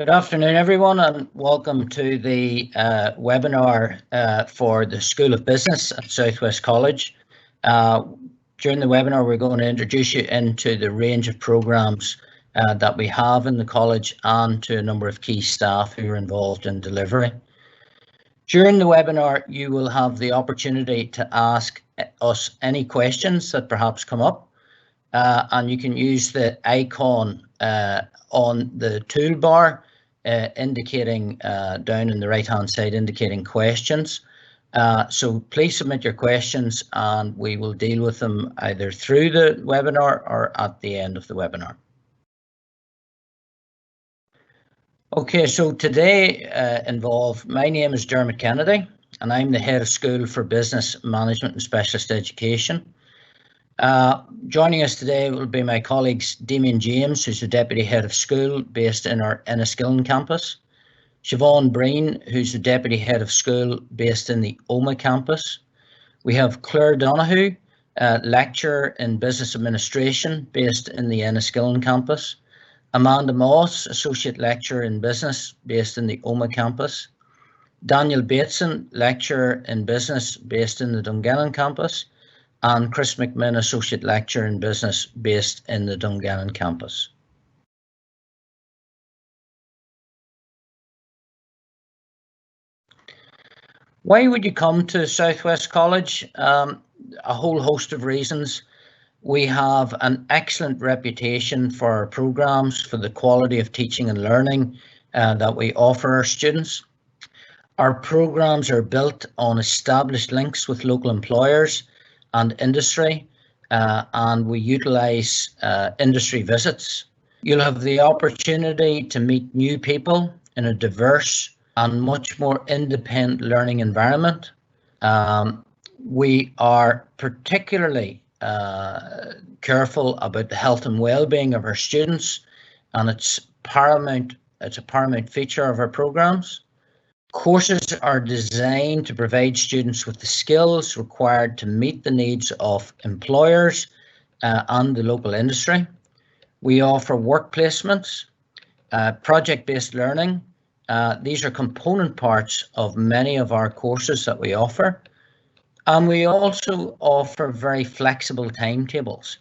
Good afternoon, everyone, and welcome to the webinar for the School of Business at Southwest College. During the webinar, we're going to introduce you into the range of programs that we have in the college and to a number of key staff who are involved in delivery. During the webinar, you will have the opportunity to ask us any questions that perhaps come up, and you can use the icon on the toolbar indicating down in the right hand side indicating questions. So please submit your questions and we will deal with them either through the webinar or at the end of the webinar. Okay, so today my name is Dermot Kennedy and I'm the Head of School for Business Management and Specialist Education. Joining us today will be my colleagues Damien James, who's the Deputy Head of School based in our Enniskillen campus, Siobhan Breen, who's the Deputy Head of School based in the Omagh campus. We have Claire Donoghue, Lecturer in Business Administration based in the Enniskillen campus, Amanda Moss, Associate Lecturer in Business based in the Omagh campus, Daniel Bateson, Lecturer in Business based in the Dungannon campus, and Chris McMinn, Associate Lecturer in Business based in the Dungannon campus. Why would you come to Southwest College? A whole host of reasons. We have an excellent reputation for our programs, for the quality of teaching and learning that we offer our students. Our programs are built on established links with local employers and industry, and we utilise industry visits. You'll have the opportunity to meet new people in a diverse and much more independent learning environment. We are particularly careful about the health and well-being of our students, and it's a paramount feature of our programs. Courses are designed to provide students with the skills required to meet the needs of employers and the local industry. We offer work placements, project-based learning. These are component parts of many of our courses that we offer. And we also offer very flexible timetables.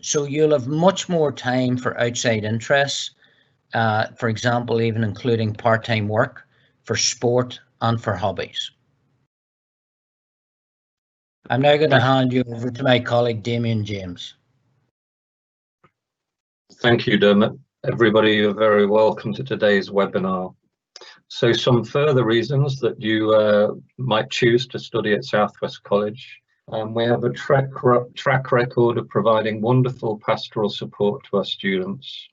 So you'll have much more time for outside interests, for example, even including part-time work, for sport and for hobbies. I'm now going to hand you over to my colleague Damien James. Thank you, Dermot. Everybody, you're very welcome to today's webinar. So some further reasons that you might choose to study at Southwest College. We have a track record of providing wonderful pastoral support to our students.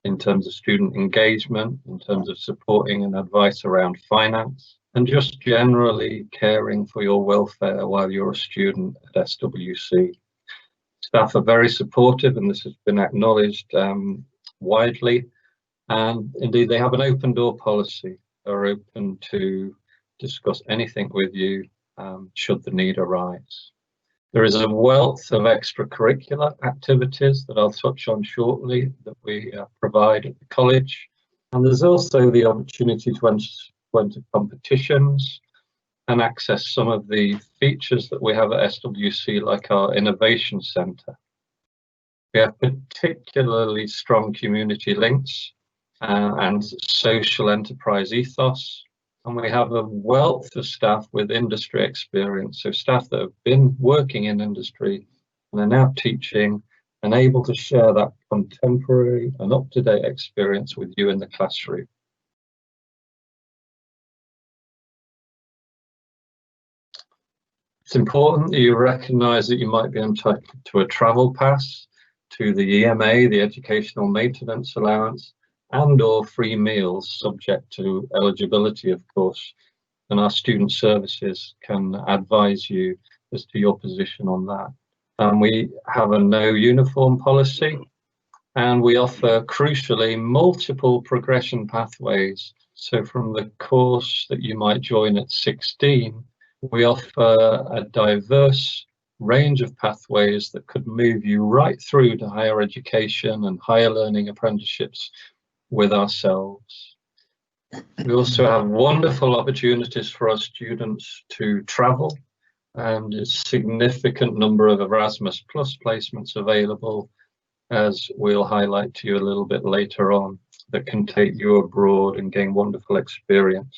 In terms of student engagement, in terms of supporting and advice around finance, and just generally caring for your welfare while you're a student at SWC. Staff are very supportive, and this has been acknowledged widely. And indeed, they have an open door policy. They're open to discuss anything with you should the need arise. There is a wealth of extracurricular activities that I'll touch on shortly that we provide at the college. And there's also the opportunity to enter competitions and access some of the features that we have at SWC, like our Innovation Centre. We have particularly strong community links and social enterprise ethos. And we have a wealth of staff with industry experience, so staff that have been working in industry and are now teaching and able to share that contemporary and up-to-date experience with you in the classroom. It's important that you recognise that you might be entitled to a travel pass, to the EMA, the Educational Maintenance Allowance, and/or free meals, subject to eligibility, of course, and our student services can advise you as to your position on that. And we have a no uniform policy, and we offer, crucially, multiple progression pathways. So from the course that you might join at 16, we offer a diverse range of pathways that could move you right through to higher education and higher learning apprenticeships with ourselves. We also have wonderful opportunities for our students to travel, and a significant number of Erasmus Plus placements available, as we'll highlight to you a little bit later on, that can take you abroad and gain wonderful experience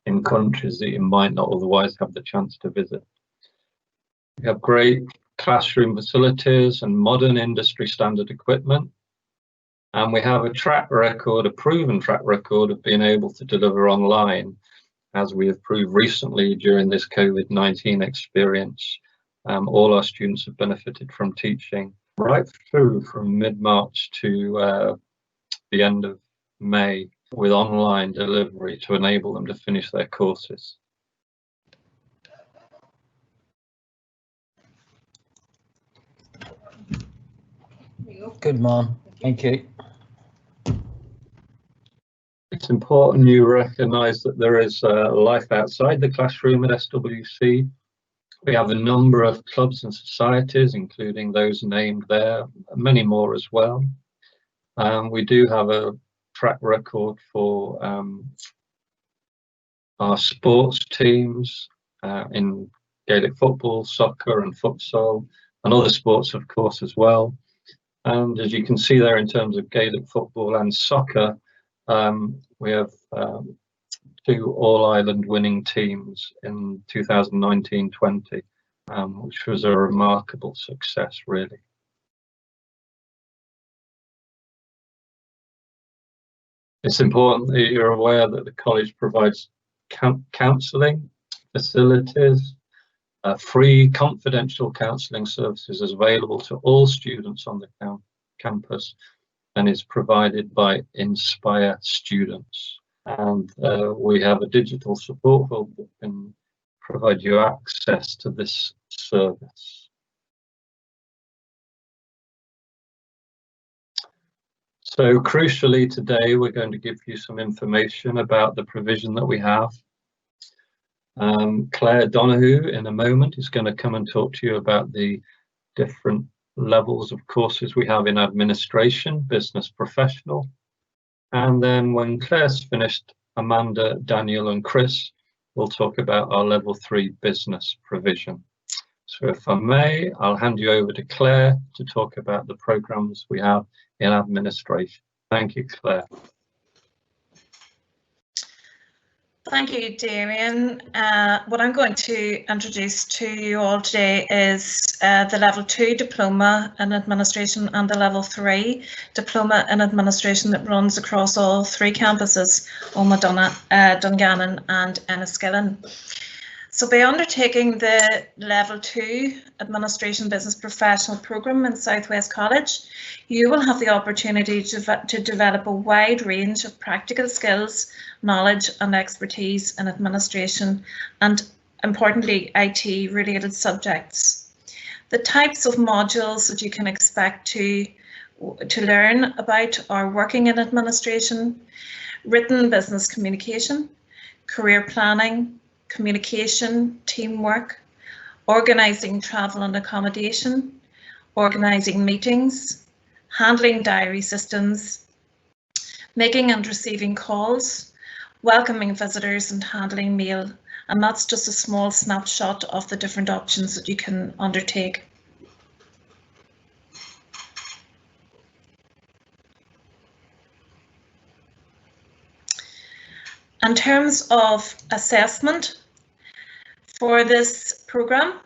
in countries that you might not otherwise have the chance to visit. We have great classroom facilities and modern industry standard equipment. And we have a proven track record of being able to deliver online, as we have proved recently during this COVID-19 experience. All our students have benefited from teaching right through from mid-March to the end of May with online delivery to enable them to finish their courses. Good man, thank you. It's important you recognise that there is life outside the classroom at SWC. We have a number of clubs and societies, including those named there, many more as well. We do have a track record for our sports teams in Gaelic football, soccer and futsal, and other sports, of course, as well. And as you can see there, in terms of Gaelic football and soccer, we have 2 All-Ireland winning teams in 2019-20, which was a remarkable success, really. It's important that you're aware that the college provides counselling facilities, free confidential counselling services is available to all students on the campus, and is provided by Inspire students. And we have a digital support hub that can provide you access to this service. So crucially today, we're going to give you some information about the provision that we have. Claire Donoghue in a moment is going to come and talk to you about the different levels of courses we have in administration, business professional. And then when Claire's finished, Amanda, Daniel and Chris will talk about our level 3 business provision. So if I may, I'll hand you over to Claire to talk about the programs we have in administration. Thank you, Claire. Thank you, Damien. What I'm going to introduce to you all today is the Level 2 Diploma in Administration and the Level 3 Diploma in Administration that runs across all 3 campuses, Omagh, Dungannon and Enniskillen. So by undertaking the Level 2 Administration Business Professional Programme in Southwest College, you will have the opportunity to develop a wide range of practical skills, knowledge and expertise in administration and, importantly, IT related subjects. The types of modules that you can expect to learn about are working in administration, written business communication, career planning, communication, teamwork, organising travel and accommodation, organising meetings, handling diary systems, making and receiving calls, welcoming visitors and handling mail. And that's just a small snapshot of the different options that you can undertake. In terms of assessment for this programme,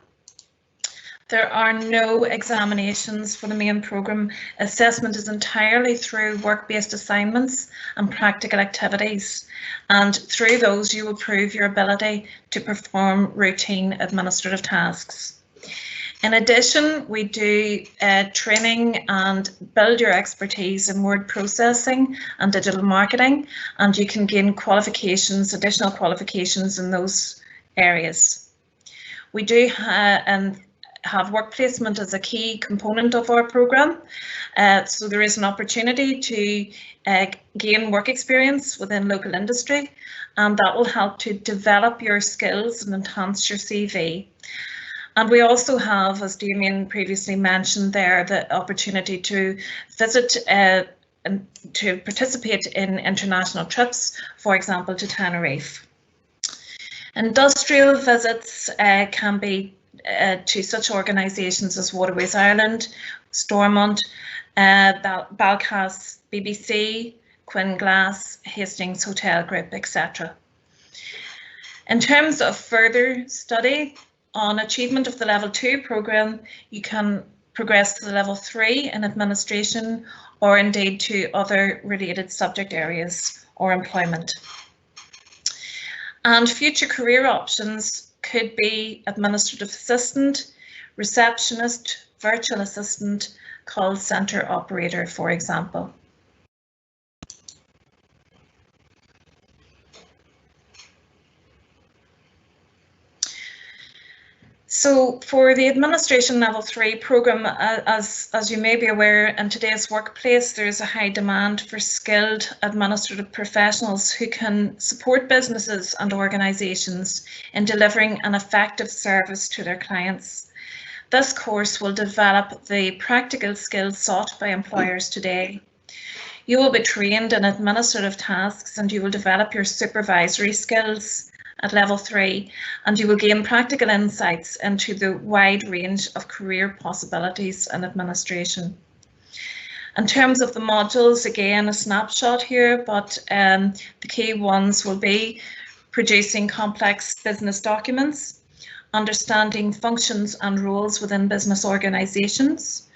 there are no examinations for the main programme. Assessment is entirely through work-based assignments and practical activities, and through those you will prove your ability to perform routine administrative tasks. In addition, we do training and build your expertise in word processing and digital marketing, and you can gain qualifications, additional qualifications in those areas. We do have work placement as a key component of our programme, so there is an opportunity to gain work experience within local industry, and that will help to develop your skills and enhance your CV. And we also have, as Damien previously mentioned there, the opportunity to visit to participate in international trips, for example, to Tenerife. Industrial visits can be to such organisations as Waterways Ireland, Stormont, Balcas, BBC, Quinn Glass, Hastings Hotel Group, etc. In terms of further study, on achievement of the Level 2 programme, you can progress to the Level 3 in administration, or indeed to other related subject areas or employment. And future career options could be administrative assistant, receptionist, virtual assistant, call centre operator, for example. So for the Administration Level 3 programme, as you may be aware, in today's workplace, there is a high demand for skilled administrative professionals who can support businesses and organisations in delivering an effective service to their clients. This course will develop the practical skills sought by employers today. You will be trained in administrative tasks and you will develop your supervisory skills at Level 3, and you will gain practical insights into the wide range of career possibilities in administration. In terms of the modules, again, a snapshot here, but the key ones will be producing complex business documents, understanding functions and roles within business organisations,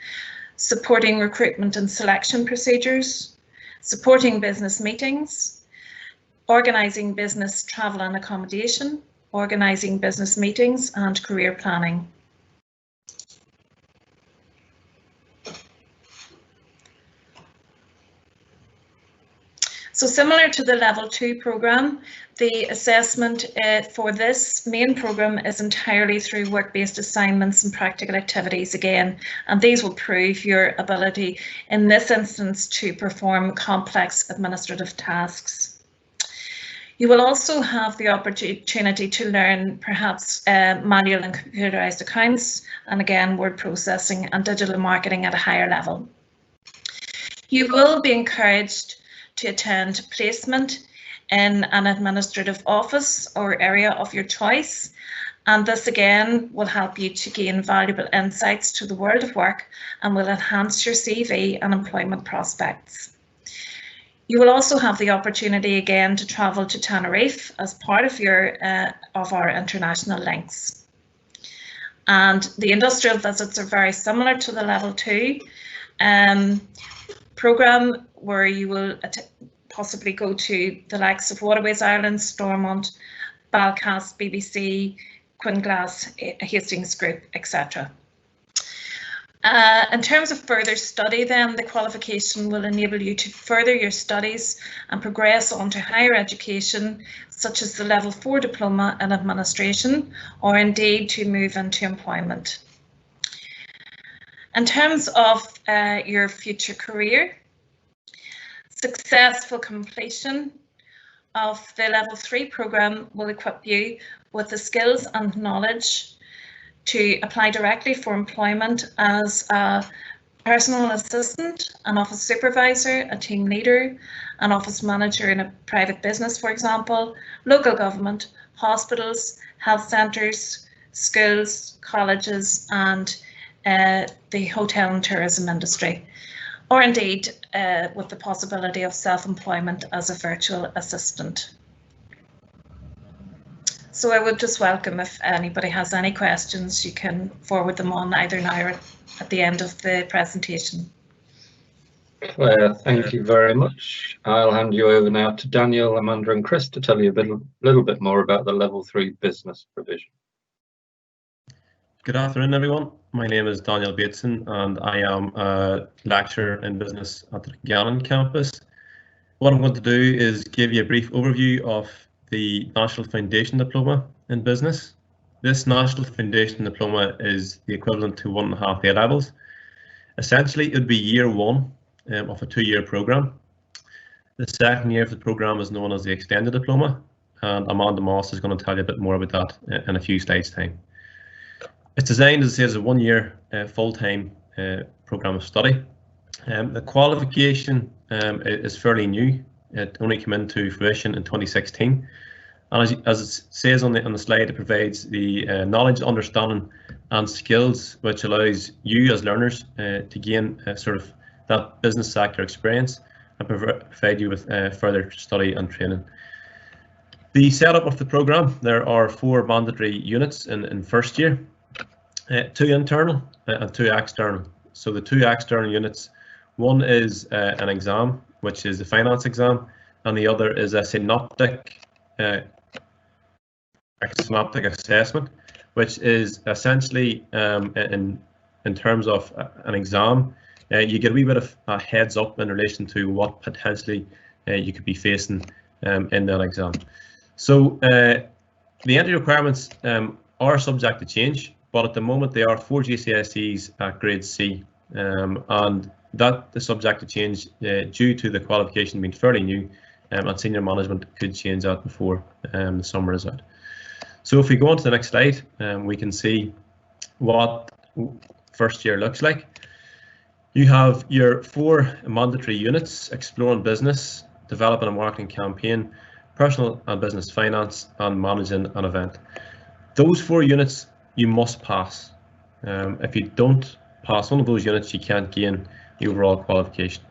supporting recruitment and selection procedures, supporting business meetings, organising business travel and accommodation, organising business meetings and career planning. So similar to the Level 2 programme, the assessment for this main programme is entirely through work-based assignments and practical activities again, and these will prove your ability in this instance to perform complex administrative tasks. You will also have the opportunity to learn perhaps manual and computerised accounts, and again word processing and digital marketing at a higher level. You will be encouraged to attend placement in an administrative office or area of your choice, and this again will help you to gain valuable insights to the world of work and will enhance your CV and employment prospects. You will also have the opportunity again to travel to Tenerife as part of our international links. And the industrial visits are very similar to the Level 2 programme, where you will possibly go to the likes of Waterways Ireland, Stormont, Balcas, BBC, Quinn Glass, Hastings Group, etc. In terms of further study then, the qualification will enable you to further your studies and progress on to higher education, such as the Level 4 Diploma in Administration, or indeed to move into employment. In terms of your future career, successful completion of the Level 3 programme will equip you with the skills and knowledge to apply directly for employment as a personal assistant, an office supervisor, a team leader, an office manager in a private business, for example, local government, hospitals, health centres, schools, colleges, and the hotel and tourism industry, or indeed with the possibility of self-employment as a virtual assistant. So I would just welcome if anybody has any questions, you can forward them on either now or at the end of the presentation. Claire, thank you very much. I'll hand you over now to Daniel, Amanda and Chris to tell you a little bit more about the Level 3 business provision. Good afternoon, everyone. My name is Daniel Bateson and I am a lecturer in business at the Gannon campus. What I'm going to do is give you a brief overview of the National Foundation Diploma in Business. This National Foundation Diploma is the equivalent to 1.5 A-levels. Essentially, it would be year one of a 2-year programme. The second year of the programme is known as the Extended Diploma, and Amanda Moss is going to tell you a bit more about that in a few slides' time. It's designed, as I say, as a 1-year full-time programme of study. The qualification is fairly new. It only came into fruition in 2016. And as it says on the slide, it provides the knowledge, understanding and skills which allows you as learners to gain sort of that business sector experience and provide you with further study and training. The setup of the programme, there are 4 mandatory units in first year, 2 internal and 2 external. So the 2 external units, one is an exam, which is the finance exam, and the other is a synoptic assessment, which is essentially in terms of an exam, you get a wee bit of a heads up in relation to what potentially you could be facing in that exam. So the entry requirements are subject to change, but at the moment they are 4 GCSEs at grade C, and that is subject to change due to the qualification being fairly new, and senior management could change that before the summer is out. So if we go on to the next slide, we can see what first year looks like. You have your 4 mandatory units: exploring business, developing a marketing campaign, personal and business finance, and managing an event. Those 4 units you must pass. If you don't pass one of those units, you can't gain the overall qualification.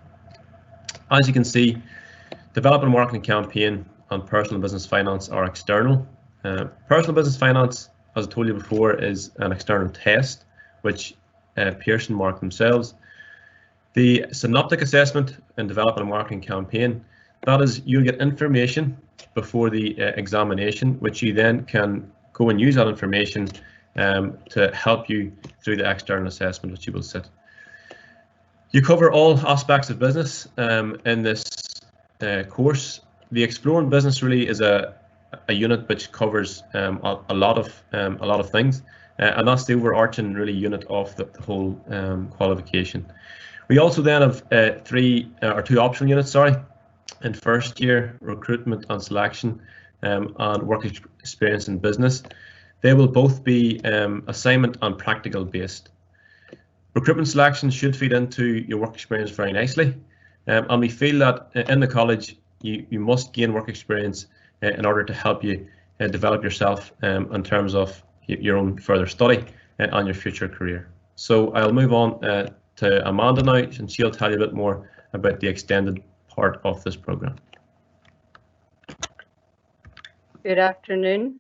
As you can see, developing a marketing campaign and personal business finance are external. Personal business finance, as I told you before, is an external test which Pearson mark themselves. The synoptic assessment and developing a marketing campaign, that is, you'll get information before the examination, which you then can go and use that information to help you through the external assessment, which you will sit. You cover all aspects of business in this course. The exploring business really is a unit which covers a lot of things, and that's the overarching really unit of the whole qualification. We also then have 2 optional units, in first year: recruitment and selection, and work experience in business. They will both be assignment and practical based. Recruitment selection should feed into your work experience very nicely, and we feel that in the college you must gain work experience in order to help you develop yourself in terms of your own further study and your future career. So I'll move on to Amanda now, and she'll tell you a bit more about the extended part of this program. Good afternoon.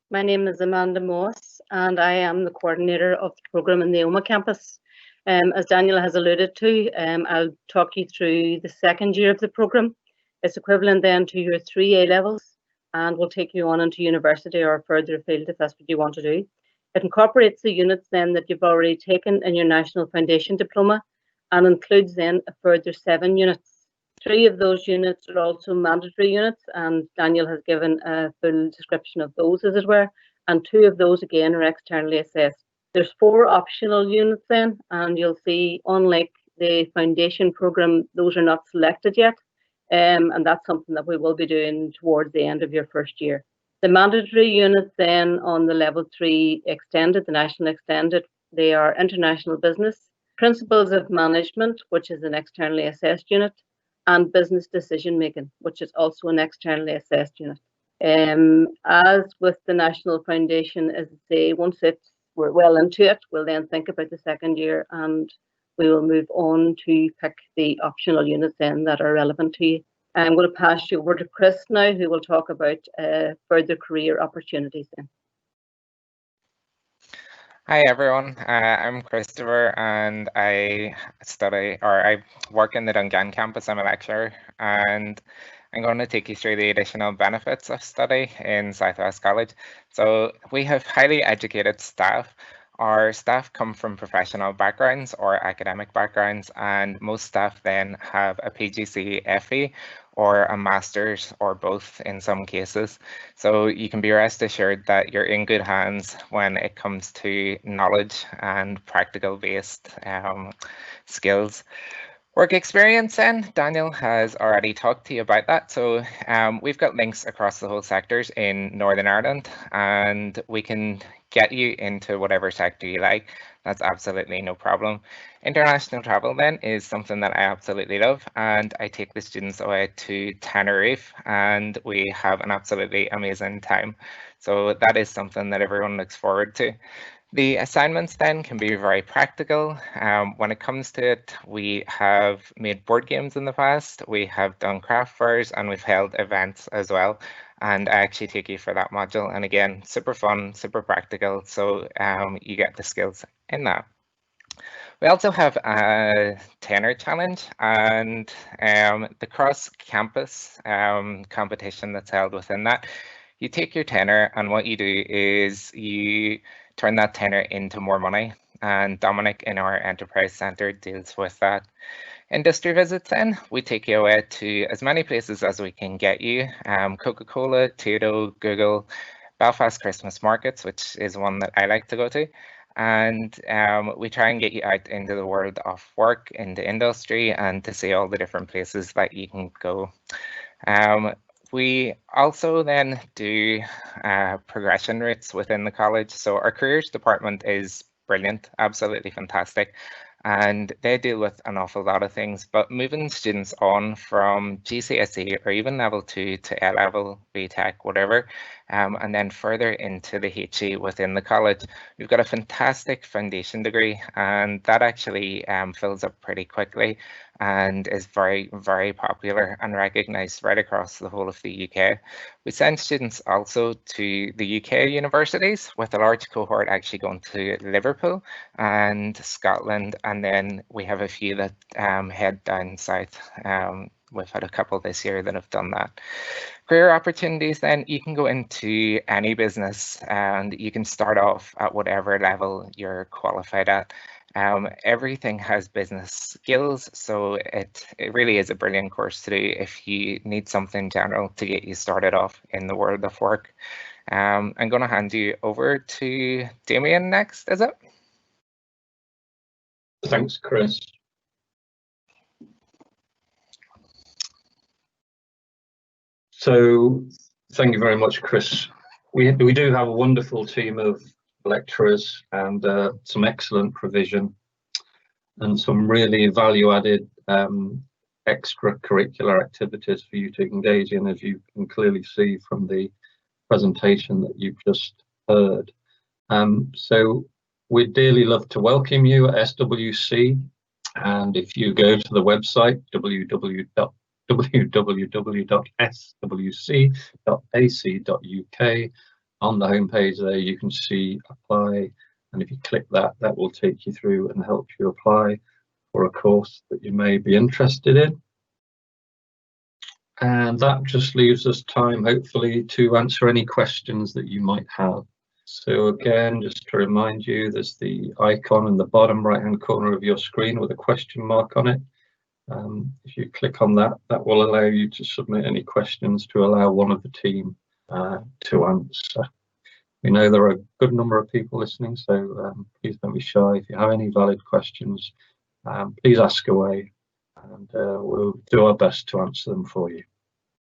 My name is Amanda Moss, and I am the coordinator of the program in the OMA campus. As Daniel has alluded to, I'll talk you through the second year of the program. It's equivalent then to your 3 A-levels, and will take you on into university or further afield if that's what you want to do. It incorporates the units then that you've already taken in your National Foundation Diploma, and includes then a further 7 units. 3 of those units are also mandatory units, and Daniel has given a full description of those, as it were, and 2 of those again are externally assessed. There's 4 optional units then, and you'll see, unlike the foundation program, those are not selected yet, and that's something that we will be doing towards the end of your first year. The mandatory units then on the level 3 extended, the national extended, they are international business, principles of management, which is an externally assessed unit, and business decision making, which is also an externally assessed unit. As with the National Foundation, as I say, once we're well into it, we'll then think about the second year, and we will move on to pick the optional units then that are relevant to you. I'm going to pass you over to Chris now, who will talk about further career opportunities then. Hi everyone, I'm Christopher, and I work in the Dungan campus. I'm a lecturer, and I'm going to take you through the additional benefits of study in Southwest College. So we have highly educated staff. Our staff come from professional backgrounds or academic backgrounds, and most staff then have a PGCE FE or a master's or both in some cases. So you can be rest assured that you're in good hands when it comes to knowledge and practical based skills. Work experience then, Daniel has already talked to you about that. So we've got links across the whole sectors in Northern Ireland, and we can get you into whatever sector you like. That's absolutely no problem. International travel then is something that I absolutely love, and I take the students away to Tenerife and we have an absolutely amazing time. So that is something that everyone looks forward to. The assignments then can be very practical. When it comes to it, we have made board games in the past, we have done craft fairs, and we've held events as well. And I actually take you for that module. And again, super fun, super practical. So you get the skills in that. We also have a tenor challenge and the cross-campus competition that's held within that. You take your tenor and what you do is you turn that tenor into more money, and Dominic in our Enterprise Centre deals with that. Industry visits then, we take you away to as many places as we can get you. Coca-Cola, Tito, Google, Belfast Christmas markets, which is one that I like to go to. And we try and get you out into the world of work, into industry, and to see all the different places that you can go. We also then do progression routes within the college. So our careers department is brilliant, absolutely fantastic. And they deal with an awful lot of things, but moving students on from GCSE or even level 2 to A-level, BTEC, whatever, and then further into the HE within the college. We've got a fantastic foundation degree, and that actually fills up pretty quickly and is very, very popular and recognised right across the whole of the UK. We send students also to the UK universities, with a large cohort actually going to Liverpool and Scotland, and then we have a few that head down south. We've had a couple this year that have done that. Career opportunities then, you can go into any business and you can start off at whatever level you're qualified at. Everything has business skills, so it really is a brilliant course to do if you need something general to get you started off in the world of work. I'm going to hand you over to Damien next, is it? Thanks, Chris. So thank you very much, Chris. We do have a wonderful team of lecturers and some excellent provision and some really value-added extracurricular activities for you to engage in, as you can clearly see from the presentation that you've just heard. So we'd dearly love to welcome you at SWC, and if you go to the website www.swc.ac.uk, on the homepage there you can see apply, and if you click that, that will take you through and help you apply for a course that you may be interested in. And that just leaves us time, hopefully, to answer any questions that you might have. So again, just to remind you, there's the icon in the bottom right hand corner of your screen with a question mark on it. If you click on that, that will allow you to submit any questions to allow one of the team to answer. We know there are a good number of people listening, so please don't be shy. If you have any valid questions, please ask away, and we'll do our best to answer them for you.